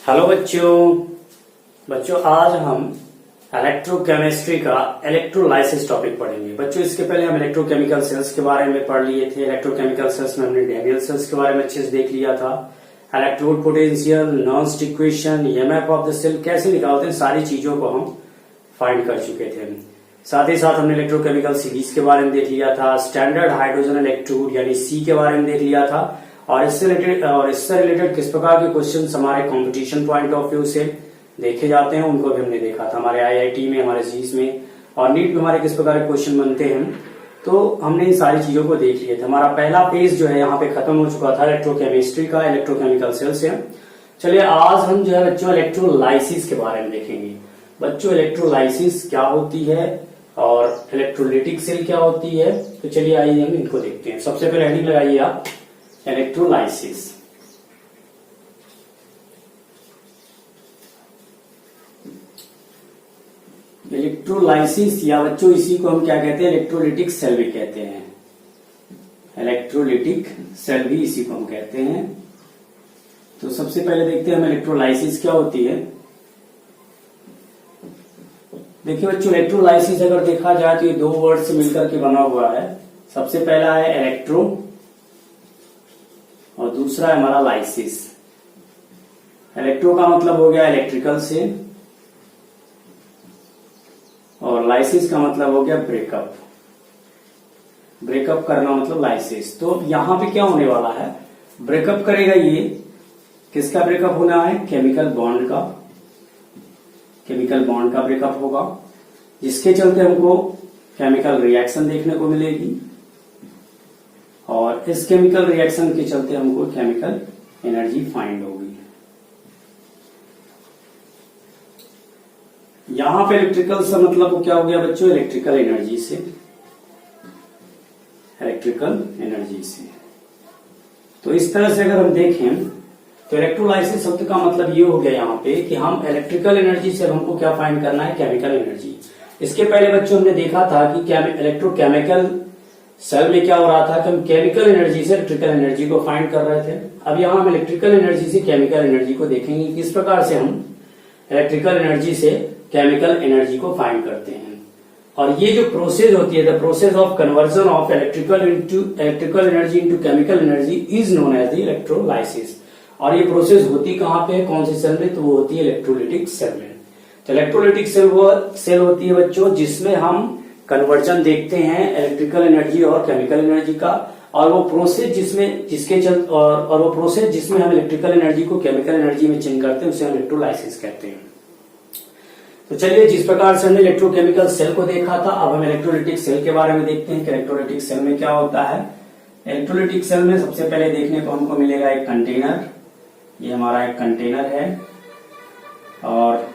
Hello बच्चों। बच्चों आज हम इलेक्ट्रोकेमिस्ट्री का इलेक्ट्रोलाइसिस टॉपिक पढ़ेंगे। बच्चों इसके पहले हम इलेक्ट्रोकेमिकल सेल्स के बारे में पढ़ लिए थे। इलेक्ट्रोकेमिकल सेल्स में हमने डैनियल सेल्स के बारे में अच्छे से देख लिया था। Electrode potential, Nernst equation, EMF of the cell कैसे निकालते हैं, सारी चीजों को हम फाइंड कर चुके थे। साथ ही साथ हमने इलेक्ट्रोकेमिकल सीरीज के बारे में देख लिया था। स्टैंडर्ड हाइड्रोजन इलेक्ट्रोड यानी सी के बारे में देख लिया था। और इससे रिलेटेड किस प्रकार के क्वेश्चन हमारे कंपटीशन पॉइंट ऑफ व्यू से देखे जाते हैं उनको भी हमने देखा था। हमारे आईआईटी में, हमारे जीस में और नीट में हमारे किस प्रकार के क्वेश्चन बनते हैं, तो हमने इन सारी चीजों को देख लिया था। हमारा पहला पेज जो है यहाँ पे खत्म हो चुका था इलेक्ट्रोकेमिस्ट्री का, इलेक्ट्रोकेमिकल सेल से। चलिए आज हम जो है बच्चों इलेक्ट्रोलाइसिस के बारे में देखेंगे। बच्चों इलेक्ट्रोलाइसिस क्या होती है और इलेक्ट्रोलिटिक सेल क्या होती है, तो चलिए आइए हम इनको देखते हैं। सबसे पहले हेडिंग लगाइए आप इलेक्ट्रोलाइसिस। इलेक्ट्रोलाइसिस या बच्चों इसी को हम क्या कहते हैं, इलेक्ट्रोलिटिक सेल भी कहते हैं। इलेक्ट्रोलिटिक सेल भी इसी को हम कहते हैं। तो सबसे पहले देखते हैं हम इलेक्ट्रोलाइसिस क्या होती है। देखिए बच्चों इलेक्ट्रोलाइसिस अगर देखा जाए तो ये दो वर्ड से मिलकर के बना हुआ है। सबसे पहला है इलेक्ट्रो और दूसरा है हमारा लाइसिस। इलेक्ट्रो का मतलब हो गया इलेक्ट्रिकल से और लाइसिस का मतलब हो गया ब्रेकअप। ब्रेकअप करना मतलब लाइसिस। तो यहां पे क्या होने वाला है, ब्रेकअप करेगा ये। किसका ब्रेकअप होना है, केमिकल बॉन्ड का। केमिकल बॉन्ड का ब्रेकअप होगा जिसके चलते हमको केमिकल रिएक्शन देखने को मिलेगी और इस केमिकल रिएक्शन के चलते हमको केमिकल एनर्जी फाइंड होगी। यहां पे इलेक्ट्रिकल से मतलब क्या हो गया बच्चों, इलेक्ट्रिकल एनर्जी से। इलेक्ट्रिकल एनर्जी से तो इस तरह से अगर हम देखें तो इलेक्ट्रोलाइसिस शब्द का मतलब ये हो गया यहाँ पे कि हम इलेक्ट्रिकल एनर्जी से हमको क्या फाइंड करना है, केमिकल एनर्जी। इसके पहले बच्चों हमने देखा था कि इलेक्ट्रोकेमिकल सेल में क्या हो रहा था कि हम केमिकल एनर्जी से इलेक्ट्रिकल एनर्जी को फाइंड कर रहे थे। अब यहाँ हम इलेक्ट्रिकल एनर्जी से केमिकल एनर्जी को देखेंगे किस प्रकार से हम इलेक्ट्रिकल एनर्जी से केमिकल एनर्जी को फाइंड करते हैं। और ये जो प्रोसेस होती है, the process of conversion of electrical energy into chemical energy is known as the electrolysis. और ये प्रोसेस होती कहां पे है, कौन से सेल में, तो वो होती है इलेक्ट्रोलिटिक सेल में। तो इलेक्ट्रोलिटिक सेल वो सेल होती है बच्चों जिसमें हम कन्वर्जन देखते हैं इलेक्ट्रिकल एनर्जी और केमिकल एनर्जी का। और वो प्रोसेस जिसमें हम इलेक्ट्रिकल एनर्जी को केमिकल एनर्जी में चेंज करते हैं उसे हम इलेक्ट्रोलाइसिस कहते हैं। तो चलिए जिस प्रकार से हमने इलेक्ट्रोकेमिकल सेल को देखा था, अब हम इलेक्ट्रोलिटिक सेल के बारे में देखते हैं कि इलेक्ट्रोलिटिक सेल में क्या होता है। इलेक्ट्रोलिटिक सेल में सबसे पहले देखने को हमको मिलेगा एक कंटेनर। ये हमारा एक कंटेनर है और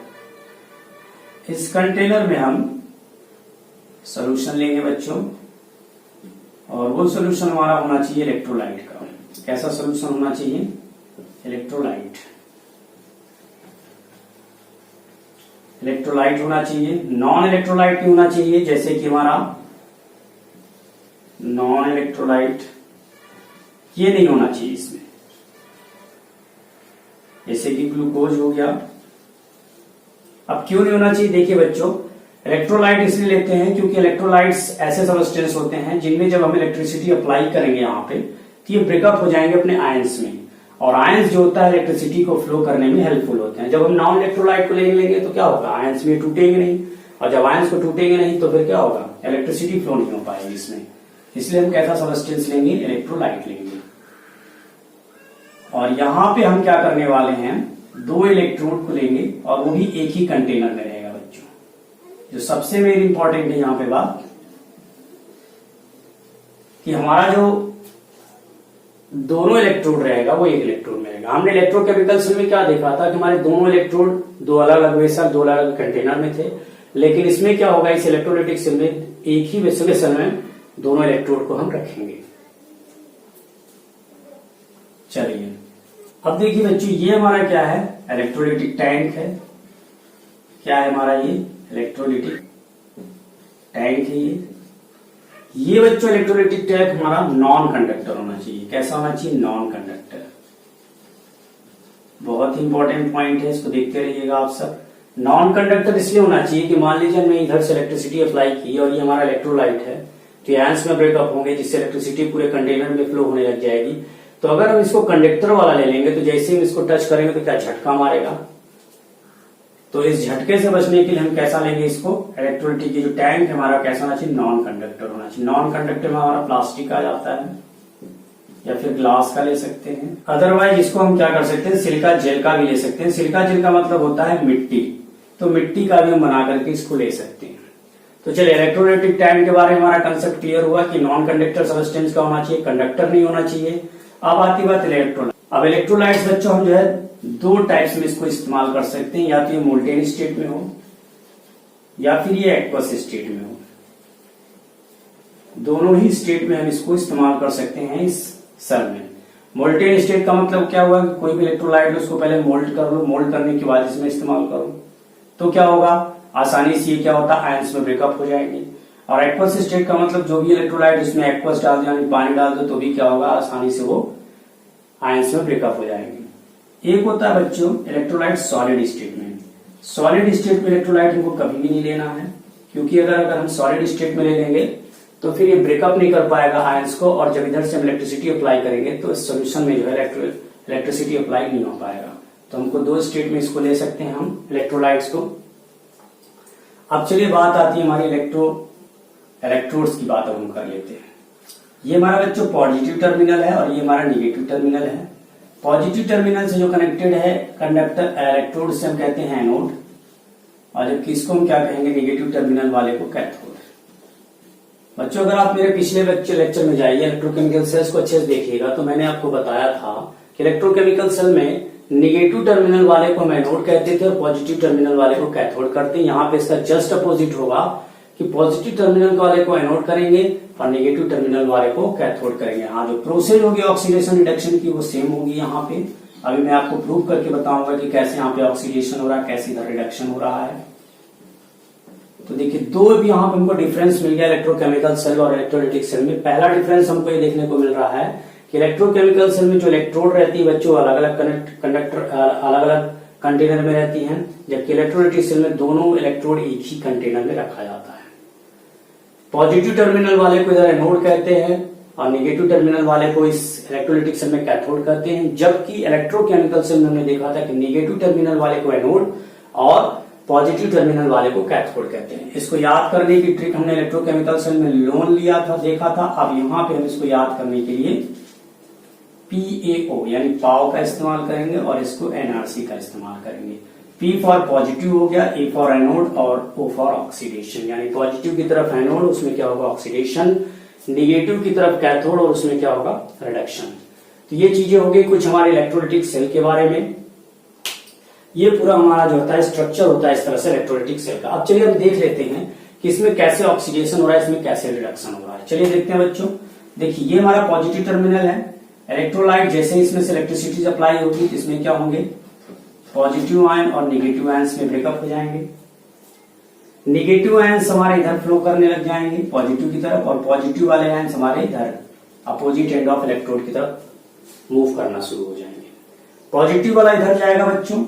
इस कंटेनर में हम सॉल्यूशन लेंगे बच्चों और वो सॉल्यूशन हमारा होना चाहिए इलेक्ट्रोलाइट का। कैसा सॉल्यूशन होना चाहिए, इलेक्ट्रोलाइट। इलेक्ट्रोलाइट होना चाहिए, नॉन इलेक्ट्रोलाइट नहीं होना चाहिए। जैसे कि हमारा नॉन इलेक्ट्रोलाइट ये नहीं होना चाहिए इसमें, जैसे कि ग्लूकोज हो गया। अब क्यों नहीं होना चाहिए, देखिए बच्चों इलेक्ट्रोलाइट इसलिए लेते हैं क्योंकि इलेक्ट्रोलाइट्स ऐसे सब्सटेंस होते हैं जिनमें जब हम इलेक्ट्रिसिटी अप्लाई करेंगे यहाँ पे तो ये ब्रेकअप हो जाएंगे अपने आयंस में। और आयंस जो होता है इलेक्ट्रिसिटी को फ्लो करने में हेल्पफुल होते हैं। जब हम नॉन इलेक्ट्रोलाइट को लेंगे तो क्या होगा, आयंस में टूटेंगे नहीं। और जब आयंस को टूटेंगे नहीं तो फिर क्या होगा, इलेक्ट्रिसिटी फ्लो नहीं हो पाएगी इसमें। इसलिए हम कैसा सब्सटेंस लेंगे, इलेक्ट्रोलाइट लेंगे। और यहां पे हम क्या करने वाले हैं, दो इलेक्ट्रोड को लेंगे और वो भी एक ही कंटेनर में रहेगा बच्चों। जो सबसे मेन इंपॉर्टेंट है यहां पे बात कि हमारा जो दोनों इलेक्ट्रोड रहेगा वो एक इलेक्ट्रोड में रहेगा। हमने इलेक्ट्रोकेमिकल सेल में क्या देखा था कि हमारे दोनों इलेक्ट्रोड दो अलग अलग वेसल, दो अलग अलग कंटेनर में थे। लेकिन इसमें क्या होगा, इस इलेक्ट्रोलिटिक सेल में एक ही वेसल में दोनों इलेक्ट्रोड को हम रखेंगे। चलिए अब देखिए बच्चों ये हमारा क्या है, इलेक्ट्रोलिटिक टैंक है। क्या है हमारा ये, इलेक्ट्रोलिटिक टैंक है ये बच्चों इलेक्ट्रोलिटिक टैंक हमारा नॉन कंडक्टर होना चाहिए। कैसा होना चाहिए, नॉन कंडक्टर। बहुत ही इंपॉर्टेंट पॉइंट है, इसको देखते रहिएगा आप सब। नॉन कंडक्टर इसलिए होना चाहिए कि मान लीजिए हमने इधर से इलेक्ट्रिसिटी अप्लाई की और ये हमारा इलेक्ट्रोलाइट है, तो आयंस में ब्रेकअप होंगे जिससे इलेक्ट्रिसिटी पूरे कंटेनर में फ्लो होने लग जाएगी। तो अगर हम इसको कंडक्टर वाला ले लेंगे तो जैसे हम इसको टच करेंगे तो क्या झटका मारेगा, तो इस झटके से बचने के लिए हम कैसा लेंगे इसको, इलेक्ट्रोलिटी की जो टैंक हमारा कैसा होना चाहिए, नॉन कंडक्टर होना चाहिए। नॉन कंडक्टर में हमारा प्लास्टिक आ जाता है या फिर ग्लास का ले सकते हैं। अदरवाइज इसको हम क्या कर सकते हैं, सिलिका जेल का भी ले सकते हैं। सिलिका जेल का मतलब होता है मिट्टी, तो मिट्टी का भी हम बना करके इसको ले सकते हैं। तो चलिए इलेक्ट्रोलाइटिक टैंक के बारे में हमारा कंसेप्ट क्लियर हुआ कि नॉन कंडक्टर सब्सटेंस का होना चाहिए, कंडक्टर नहीं होना चाहिए। अब आती बात इलेक्ट्रोलाइट। अब इलेक्ट्रोलाइट्स बच्चों हम जो है दो टाइप्स में इसको इस्तेमाल कर सकते हैं, या तो ये मोल्टेन स्टेट में हो या फिर ये एक्वस स्टेट में हो। दोनों ही स्टेट में हम इसको इस्तेमाल कर सकते हैं इस सेल में। मोल्टेन स्टेट का मतलब क्या हुआ कि कोई भी इलेक्ट्रोलाइट उसको पहले मोल्ड कर लो, मोल्ड करने के बाद इसमें इस्तेमाल करो तो क्या होगा, आसानी से ये क्या होता है आयंस में ब्रेकअप हो जाएंगे। और एक्वस स्टेट का मतलब जो भी इलेक्ट्रोलाइट उसमें एक्वस डाल दो यानी पानी डाल दो तो भी क्या होगा, आसानी से वो आयंस में ब्रेकअप हो जाएंगे। एक होता है बच्चों इलेक्ट्रोलाइट सॉलिड स्टेट में। सॉलिड स्टेट में इलेक्ट्रोलाइट हमको कभी भी नहीं लेना है, क्योंकि अगर हम सॉलिड स्टेट में ले लेंगे तो फिर ये ब्रेकअप नहीं कर पाएगा आयंस को, और जब इधर से हम इलेक्ट्रिसिटी अप्लाई करेंगे तो इस सोल्यूशन में जो है इलेक्ट्रिसिटी अप्लाई नहीं हो पाएगा। तो हमको दो स्टेट में इसको ले सकते हैं हम इलेक्ट्रोलाइट्स को। अब चलिए बात आती है हमारी इलेक्ट्रोड्स की बात हम कर लेते हैं। ये हमारा बच्चों पॉजिटिव टर्मिनल है और ये हमारा निगेटिव टर्मिनल है। पॉजिटिव टर्मिनल से जो कनेक्टेड है कंडक्टर इलेक्ट्रोड से हम कहते हैं एनोड, और जबकि इसको हम क्या कहेंगे, निगेटिव टर्मिनल वाले को कैथोड। बच्चों अगर आप मेरे पिछले लेक्चर में जाइए इलेक्ट्रोकेमिकल सेल्स को अच्छे से देखिएगा तो मैंने आपको बताया था कि इलेक्ट्रोकेमिकल सेल में निगेटिव टर्मिनल वाले को हम एनोड कहते थे और पॉजिटिव टर्मिनल वाले को कैथोड करते हैं। यहाँ पे इसका जस्ट अपोजिट होगा कि पॉजिटिव टर्मिनल वाले को एनोड करेंगे और नेगेटिव टर्मिनल वाले को कैथोड करेंगे। हाँ, जो प्रोसेस होगी ऑक्सीडेशन रिडक्शन की वो सेम होगी यहाँ पे। अभी मैं आपको प्रूव करके बताऊंगा कि कैसे यहाँ पे ऑक्सीडेशन हो रहा है, कैसे इधर रिडक्शन हो रहा है। तो देखिए दो भी यहाँ पे हमको डिफरेंस मिल गया इलेक्ट्रोकेमिकल सेल और इलेक्ट्रोलाइटिक सेल में। पहला डिफरेंस हमको ये देखने को मिल रहा है कि इलेक्ट्रोकेमिकल सेल में जो इलेक्ट्रोड रहती है बच्चों अलग अलग कंडक्टर अलग अलग कंटेनर में रहती हैं, जबकि इलेक्ट्रोलाइटिक सेल में दोनों इलेक्ट्रोड एक ही कंटेनर में रखा जाता है। पॉजिटिव टर्मिनल वाले को इधर एनोड कहते हैं और नेगेटिव टर्मिनल वाले को इस इलेक्ट्रोलाइटिक सेल में कैथोड कहते हैं। जबकि इलेक्ट्रोकेमिकल सेल में हमने देखा था कि नेगेटिव टर्मिनल वाले को एनोड और पॉजिटिव टर्मिनल वाले को कैथोड कहते हैं। इसको याद करने की ट्रिक हमने इलेक्ट्रोकेमिकल सेल में लोन लिया था, देखा था। अब यहाँ पे हम इसको याद करने के लिए PAO यानी पाव का इस्तेमाल करेंगे और इसको NRC का इस्तेमाल करेंगे। P फॉर पॉजिटिव हो गया, A फॉर एनोड और O फॉर ऑक्सीडेशन। यानी पॉजिटिव की तरफ एनोड उसमें क्या होगा ऑक्सीडेशन, निगेटिव की तरफ कैथोड और उसमें क्या होगा रिडक्शन। तो ये चीजें हो गई कुछ हमारे इलेक्ट्रोलाइटिक सेल के बारे में। ये पूरा हमारा जो होता है स्ट्रक्चर होता है इस तरह से इलेक्ट्रोलाइटिक सेल का। अब चलिए हम देख लेते हैं कि इसमें कैसे ऑक्सीडेशन हो रहा है, इसमें कैसे रिडक्शन हो रहा है। चलिए देखते हैं बच्चों। देखिए ये हमारा पॉजिटिव टर्मिनल है। इलेक्ट्रोलाइट जैसे इसमें से इलेक्ट्रिसिटी अप्लाई होगी तो इसमें क्या होंगे, पॉजिटिव आयन और निगेटिव आयंस में ब्रेकअप हो जाएंगे। निगेटिव आयंस हमारे इधर फ्लो करने लग जाएंगे पॉजिटिव की तरफ, और पॉजिटिव वाले आयंस हमारे इधर अपोजिट एंड ऑफ इलेक्ट्रोड की तरफ मूव करना शुरू हो जाएंगे। पॉजिटिव वाला इधर जाएगा बच्चों,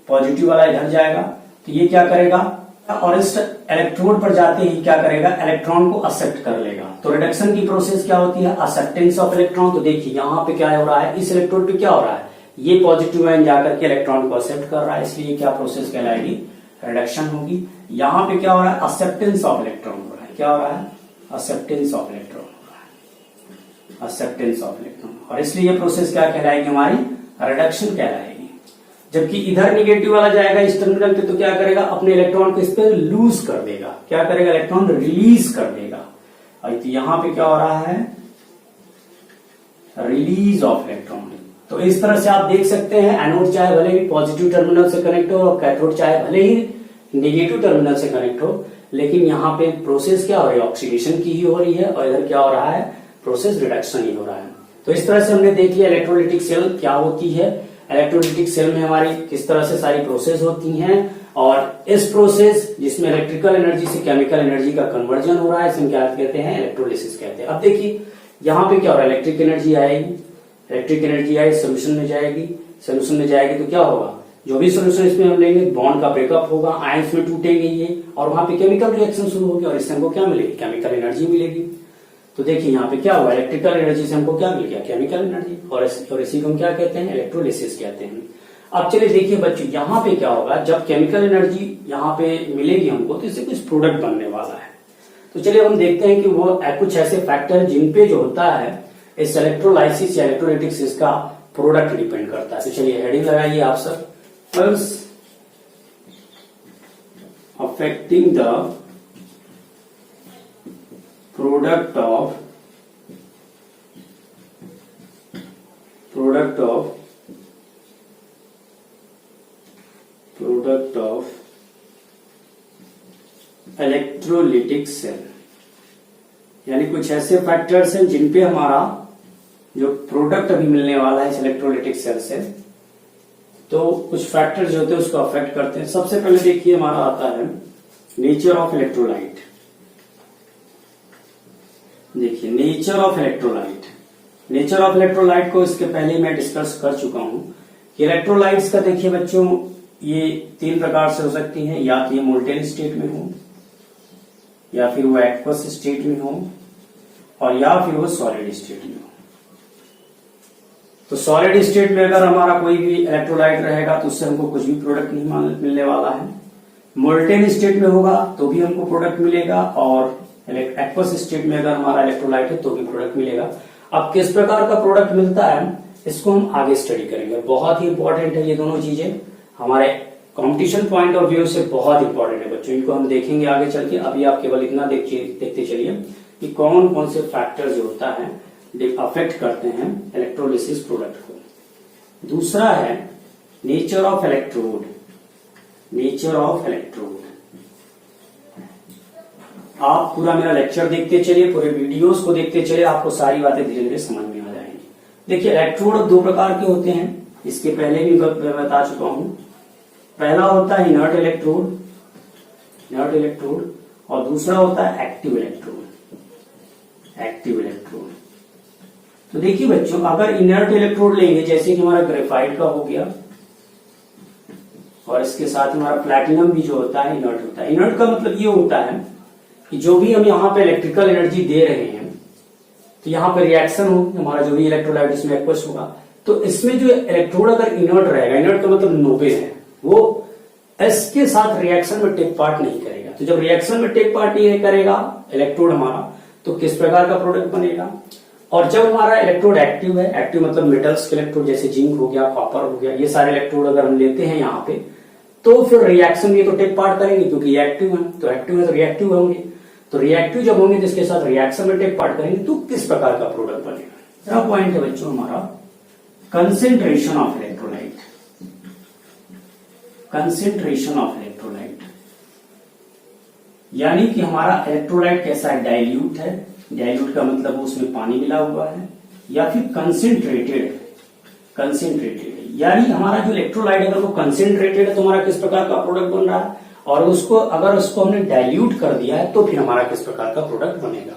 पॉजिटिव वाला इधर जाएगा, तो ये क्या करेगा और इस इलेक्ट्रोड पर जाते ही क्या करेगा, इलेक्ट्रॉन को एक्सेप्ट कर लेगा। तो रिडक्शन की प्रोसेस क्या होती है, एक्सेप्टेंस ऑफ इलेक्ट्रॉन। तो देखिए यहाँ पे क्या हो रहा है, इस इलेक्ट्रोड पे क्या हो रहा है, ये पॉजिटिव आयन जाकर के इलेक्ट्रॉन को एक्सेप्ट कर रहा है, इसलिए क्या प्रोसेस कहलाएगी, रिडक्शन होगी। यहाँ पे क्या हो रहा है, एक्सेप्टेंस ऑफ इलेक्ट्रॉन हो रहा है। क्या हो रहा है, एक्सेप्टेंस ऑफ इलेक्ट्रॉन हो रहा है, एक्सेप्टेंस ऑफ इलेक्ट्रॉन। और इसलिए ये प्रोसेस क्या कहलाएगी, हमारी रिडक्शन कहलाएगी। जबकि इधर निगेटिव वाला जाएगा इस टर्मिनल पे तो क्या करेगा, अपने इलेक्ट्रॉन को इस पे लूज कर देगा। क्या करेगा, इलेक्ट्रॉन रिलीज कर देगा। और तो यहां पे क्या हो रहा है, रिलीज ऑफ इलेक्ट्रॉन। तो इस तरह से आप देख सकते हैं एनोड चाहे भले ही पॉजिटिव टर्मिनल से कनेक्ट हो और कैथोड चाहे भले ही निगेटिव टर्मिनल से कनेक्ट हो, लेकिन यहाँ पे प्रोसेस क्या हो रही है, ऑक्सीडेशन की ही हो रही है, और इधर क्या हो रहा है, प्रोसेस रिडक्शन ही हो रहा है। तो इस तरह से हमने देख लिया इलेक्ट्रोलाइटिक सेल क्या होती है, इलेक्ट्रोलाइटिक सेल में हमारी किस तरह से सारी प्रोसेस होती हैं, और इस प्रोसेस जिसमें इलेक्ट्रिकल एनर्जी से केमिकल एनर्जी का कन्वर्जन हो रहा है, इसे क्या कहते हैं, इलेक्ट्रोलिसिस कहते हैं। अब देखिए यहाँ पे क्या हो रहा है, इलेक्ट्रिक एनर्जी आएगी, इलेक्ट्रिक एनर्जी आई सोल्यूशन में जाएगी, सोल्यूशन में जाएगी तो क्या होगा, जो भी सोल्यूशन इसमें हम लेंगे बॉन्ड का ब्रेकअप होगा, आयंस में टूटेंगे ये, और वहां पे केमिकल रिएक्शन शुरू होगी और इससे हमको क्या मिलेगी, केमिकल एनर्जी मिलेगी। तो देखिए यहाँ पे क्या हुआ, इलेक्ट्रिकल एनर्जी से हमको क्या मिल गया, केमिकल एनर्जी, और इसी को हम क्या कहते हैं, इलेक्ट्रोलिसिस कहते हैं। अब चलिए देखिए बच्चों, यहाँ पे क्या होगा, जब केमिकल एनर्जी यहाँ पे मिलेगी हमको तो इससे कुछ प्रोडक्ट बनने वाला है। तो चलिए हम देखते हैं कि वो कुछ ऐसे फैक्टर जिन पे जो होता है इस इलेक्ट्रोलाइसिस या इलेक्ट्रोलिटिक्स का प्रोडक्ट डिपेंड करता है। तो चलिए हेडिंग लगाइए आप सब, first affecting the product of electrolytic cell, यानी कुछ ऐसे फैक्टर्स हैं जिन पे हमारा जो प्रोडक्ट अभी मिलने वाला है इस इलेक्ट्रोलिटिक सेल से, तो कुछ फैक्टर्स जो होते हैं उसको अफेक्ट करते हैं। सबसे पहले देखिए हमारा आता है नेचर ऑफ इलेक्ट्रोलाइट। देखिए nature of electrolyte, nature of electrolyte को इसके पहले मैं डिस्कस कर चुका हूं कि इलेक्ट्रोलाइट्स का देखिए बच्चों ये 3 प्रकार से हो सकती हैं, या तो ये मोल्टेन स्टेट में हो, या फिर वो एक्वस स्टेट में हो, और या फिर वो सॉलिड स्टेट में हो। तो सॉलिड स्टेट में अगर हमारा कोई भी इलेक्ट्रोलाइट रहेगा तो उससे हमको कुछ भी प्रोडक्ट नहीं मिलने वाला है। मोल्टेन स्टेट में होगा तो भी हमको प्रोडक्ट मिलेगा, और एक्वस स्टेट में अगर हमारा इलेक्ट्रोलाइट है तो भी प्रोडक्ट मिलेगा। अब किस प्रकार का प्रोडक्ट मिलता है इसको हम आगे स्टडी करेंगे। बहुत ही इंपॉर्टेंट है ये दोनों चीजें, हमारे कंपटीशन पॉइंट ऑफ व्यू से बहुत इंपॉर्टेंट है बच्चों, इनको हम देखेंगे आगे चल के। अभी आप केवल इतना देखते चलिए कि कौन कौन से फैक्टर जो होता है अफेक्ट करते हैं इलेक्ट्रोलिसिस प्रोडक्ट को। दूसरा है nature of electrode, nature of electrode. आप पूरा मेरा लेक्चर देखते चलिए, पूरे वीडियोस को देखते चलिए, आपको सारी बातें धीरे धीरे समझ में आ जाएंगी। देखिए इलेक्ट्रोड 2 प्रकार के होते हैं, इसके पहले भी बता चुका हूं। पहला होता है इनर्ट इलेक्ट्रोड, इनर्ट इलेक्ट्रोड, और दूसरा होता है एक्टिव इलेक्ट्रोड, एक्टिव इलेक्ट्रोड। तो देखिए बच्चों अगर इनर्ट इलेक्ट्रोड लेंगे, जैसे कि हमारा ग्रेफाइट का हो गया, और इसके साथ हमारा प्लैटिनम भी जो होता है इनर्ट होता है। इनर्ट का मतलब ये होता है कि जो भी हम यहाँ पे इलेक्ट्रिकल एनर्जी दे रहे हैं तो यहाँ पे रिएक्शन हो, हमारा जो भी इलेक्ट्रोलाइट इसमें एक्वस होगा, तो इसमें जो इलेक्ट्रोड अगर इनर्ट रहेगा, इनर्ट का मतलब नोबे है, वो एस के साथ रिएक्शन में टेक पार्ट नहीं करेगा। तो जब रिएक्शन में टेक पार्ट नहीं करेगा इलेक्ट्रोड हमारा, तो किस प्रकार का प्रोडक्ट बनेगा। और जब हमारा इलेक्ट्रोड एक्टिव है, एक्टिव मतलब मेटल्स के इलेक्ट्रोड जैसे जिंक हो गया, कॉपर हो गया, ये सारे इलेक्ट्रोड अगर हम लेते हैं यहाँ पे, तो फिर रिएक्शन में तो टेक पार्ट करेंगे क्योंकि ये एक्टिव है, तो एक्टिव है तो रिएक्टिव होंगे। तो रिएक्टिव जब होंगे तो इसके साथ रिएक्शन में टेक पार्ट करेंगे, तो किस प्रकार का प्रोडक्ट बनेगा। यह पॉइंट है बच्चों हमारा concentration of electrolyte, concentration of electrolyte, यानी कि हमारा इलेक्ट्रोलाइट कैसा है, डाइल्यूट है, डाइल्यूट का मतलब उसमें पानी मिला हुआ है, या फिर कंसेंट्रेटेड है, कंसेंट्रेटेड है, यानी हमारा जो इलेक्ट्रोलाइट अगर वो कंसेंट्रेटेड है तो हमारा किस प्रकार का प्रोडक्ट बन रहा है, और उसको अगर उसको हमने डाइल्यूट कर दिया है तो फिर हमारा किस प्रकार का प्रोडक्ट बनेगा।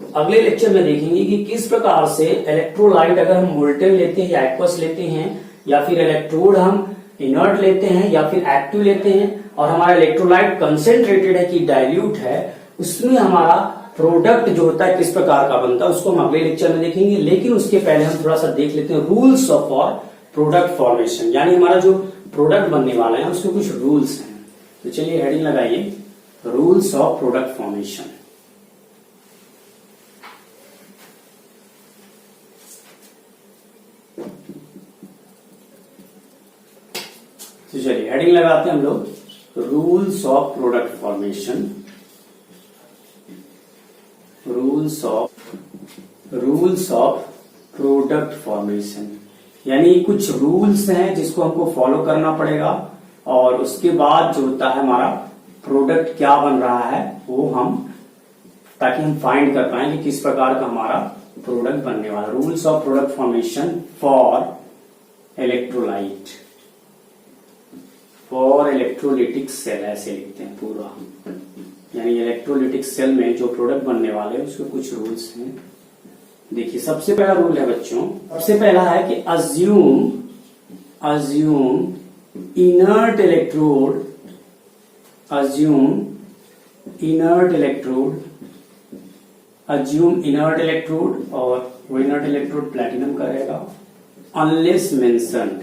तो अगले लेक्चर में देखेंगे कि किस प्रकार से इलेक्ट्रोलाइट अगर हम मोल्टेन लेते हैं या एक्वस लेते हैं, या फिर इलेक्ट्रोड हम इनर्ट लेते हैं या फिर एक्टिव लेते हैं, और हमारा इलेक्ट्रोलाइट कंसेंट्रेटेड है कि डाइल्यूट है, उसमें हमारा प्रोडक्ट जो होता है किस प्रकार का बनता है उसको हम अगले लेक्चर में देखेंगे। लेकिन उसके पहले हम थोड़ा सा देख लेते हैं rules of for product formation, यानी हमारा जो प्रोडक्ट बनने वाला है उसके कुछ रूल्स हैं। तो चलिए हेडिंग लगाइए, रूल्स ऑफ प्रोडक्ट फॉर्मेशन। तो चलिए हेडिंग लगाते हैं हम लोग, rules of product formation, rules of product formation, यानी कुछ रूल्स हैं जिसको हमको फॉलो करना पड़ेगा, और उसके बाद जो होता है हमारा प्रोडक्ट क्या बन रहा है वो हम, ताकि हम फाइंड कर पाए कि किस प्रकार का हमारा प्रोडक्ट बनने वाला। Rules of product formation for electrolyte, for electrolytic cell, ऐसे लिखते हैं पूरा, यानी इलेक्ट्रोलिटिक सेल में जो प्रोडक्ट बनने वाले हैं उसके कुछ रूल्स हैं। देखिए सबसे पहला रूल है बच्चों, सबसे पहला है कि assume inert electrode, assume inert electrode और वो inert electrode प्लेटिनम का रहेगा, unless mentioned।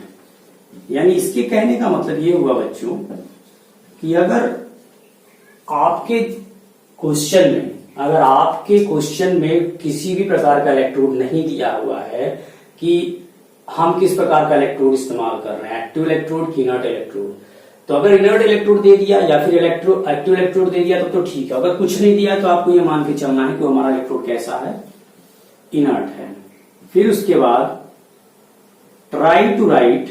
यानी इसके कहने का मतलब ये हुआ बच्चों कि अगर आपके क्वेश्चन में किसी भी प्रकार का इलेक्ट्रोड नहीं दिया हुआ है कि हम किस प्रकार का इलेक्ट्रोड इस्तेमाल कर रहे हैं, एक्टिव इलेक्ट्रोड की इनर्ट इलेक्ट्रोड, तो अगर इनर्ट इलेक्ट्रोड दे दिया या फिर एक्टिव इलेक्ट्रोड दे दिया तो ठीक है। अगर कुछ नहीं दिया तो आपको ये मान के चलना है कि हमारा इलेक्ट्रोड कैसा है, इनर्ट है। फिर उसके बाद try to write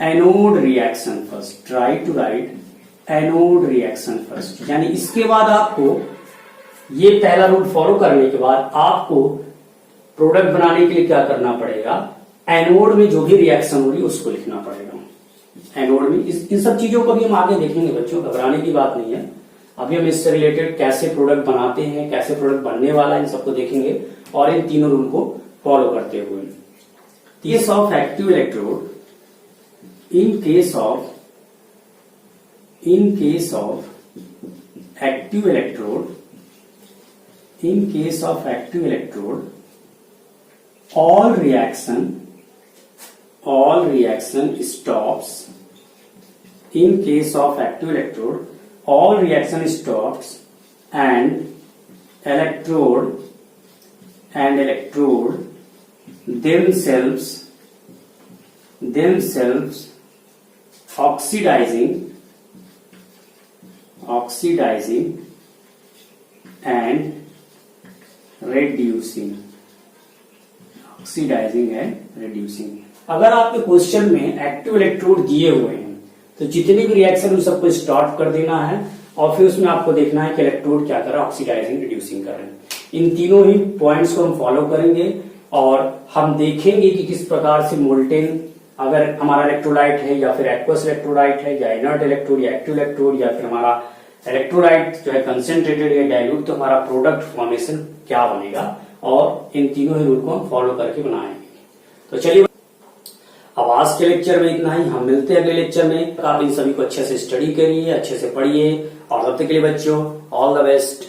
anode reaction first, try to write anode reaction first. यानी इसके बाद आपको ये पहला रूल फॉलो करने के बाद आपको प्रोडक्ट बनाने के लिए क्या करना पड़ेगा, एनोड में जो भी रिएक्शन हो रही है उसको लिखना पड़ेगा। एनोड में इन सब चीजों को भी हम आगे देखेंगे बच्चों, घबराने की बात नहीं है। अभी हम इससे रिलेटेड कैसे प्रोडक्ट बनाते हैं, कैसे प्रोडक्ट बनने वाला है, इन सबको देखेंगे और इन तीनों रूल को फॉलो करते हुए। Case of active electrode, in case of active electrode, all reaction stops. In case of active electrode, all reaction stops and electrode themselves oxidizing and reducing। अगर आपके क्वेश्चन में एक्टिव इलेक्ट्रोड दिए हुए हैं तो जितने भी रिएक्शन उन सबको स्टॉप कर देना है और फिर उसमें आपको देखना है कि इलेक्ट्रोड क्या कर रहा है, ऑक्सीडाइजिंग रिड्यूसिंग कर रहे हैं। इन तीनों ही पॉइंट्स को हम फॉलो करेंगे और हम देखेंगे कि किस प्रकार से मोल्टेन, अगर हमारा इलेक्ट्रोलाइट है या फिर एक्वस इलेक्ट्रोलाइट है या इनर्ट इलेक्ट्रोड या एक्टिव इलेक्ट्रोड या फिर हमारा इलेक्ट्रोलाइट जो है कंसेंट्रेटेड या डाइल्यूट, तो हमारा प्रोडक्ट फॉर्मेशन क्या बनेगा और इन तीनों ही रूल को हम फॉलो करके बनाएंगे। तो चलिए अब आज के लेक्चर में इतना ही, हम मिलते हैं अगले लेक्चर में। आप इन सभी को अच्छे से स्टडी करिए, अच्छे से पढ़िए और तब तक के लिए बच्चों ऑल द बेस्ट।